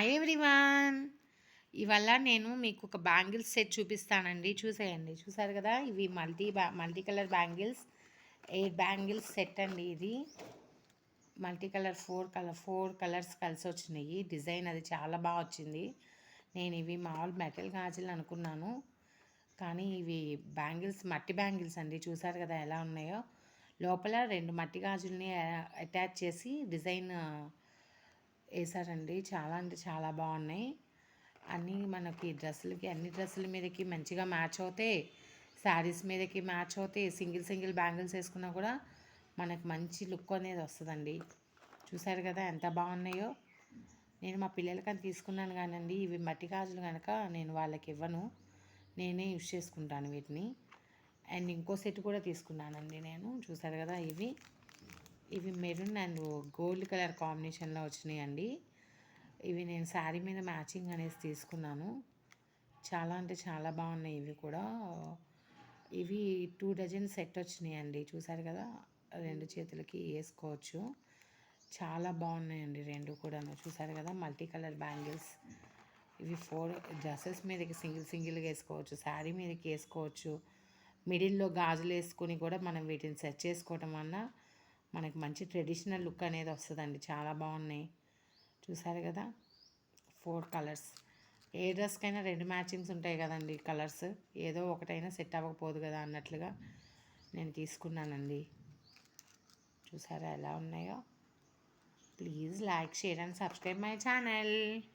Hi everyone. ఇవాళ నేను మీకు ఒక బ్యాంగిల్స్ సెట్ చూపిస్తానండి. చూసేయండి. చూసారు కదా, ఇవి multi colour bangles, 8 bangles set అండి. ఇది మల్టీ కలర్ ఫోర్ కలర్స్ కలిసి వచ్చినాయి. డిజైన్ అది చాలా బాగా వచ్చింది. నేను ఇవి మామూలు మెటల్ గాజులు అనుకున్నాను, కానీ ఇవి బ్యాంగిల్స్ మట్టి బ్యాంగిల్స్ అండి. చూసారు కదా ఎలా ఉన్నాయో. లోపల 2 మట్టి గాజుల్ని అటాచ్ చేసి డిజైన్ వేసారండి. చాలా అంటే చాలా బాగున్నాయి. అన్నీ మనకి డ్రెస్సులకి, అన్ని డ్రెస్సుల మీదకి మంచిగా మ్యాచ్ అవుతాయి. శారీస్ మీదకి మ్యాచ్ అవుతాయి. సింగిల్ బ్యాంగిల్స్ వేసుకున్నా కూడా మనకు మంచి లుక్ అనేది వస్తుందండి. చూసారు కదా ఎంత బాగున్నాయో. నేను మా పిల్లలకని తీసుకున్నాను కానండి, ఇవి మట్టి గాజులు కనుక నేను వాళ్ళకి ఇవ్వను, నేనే యూజ్ చేసుకుంటాను వీటిని. అండ్ ఇంకో సెట్ కూడా తీసుకున్నానండి నేను. చూసారు కదా, ఇవి మెరూన్ అండ్ గోల్డ్ కలర్ కాంబినేషన్లో వచ్చినాయండి. ఇవి నేను శారీ మీద మ్యాచింగ్ అనేసి తీసుకున్నాను. చాలా అంటే చాలా బాగున్నాయి ఇవి కూడా. ఇవి 2 డజన్ సెట్ వచ్చినాయండి. చూసారు కదా, 2 చేతులకి వేసుకోవచ్చు. చాలా బాగున్నాయండి 2 కూడాను. చూసారు కదా, మల్టీ కలర్ బ్యాంగిల్స్. ఇవి 4 డ్రెస్సెస్ మీదకి సింగిల్గా వేసుకోవచ్చు, శారీ మీదకి వేసుకోవచ్చు. మిడిల్లో గాజులు వేసుకొని కూడా మనం వీటిని సెట్ చేసుకోవటం వల్ల మనకి మంచి ట్రెడిషనల్ లుక్ అనేది వస్తుందండి. చాలా బాగున్నాయి. చూసారు కదా, 4 కలర్స్. ఏ డ్రెస్కైనా 2 మ్యాచింగ్స్ ఉంటాయి కదండి కలర్స్. ఏదో ఒకటైనా సెట్ అవ్వకపోదు కదా అన్నట్లుగా నేను తీసుకున్నానండి. చూసారా ఎలా ఉన్నాయో. Please like, share and subscribe my channel.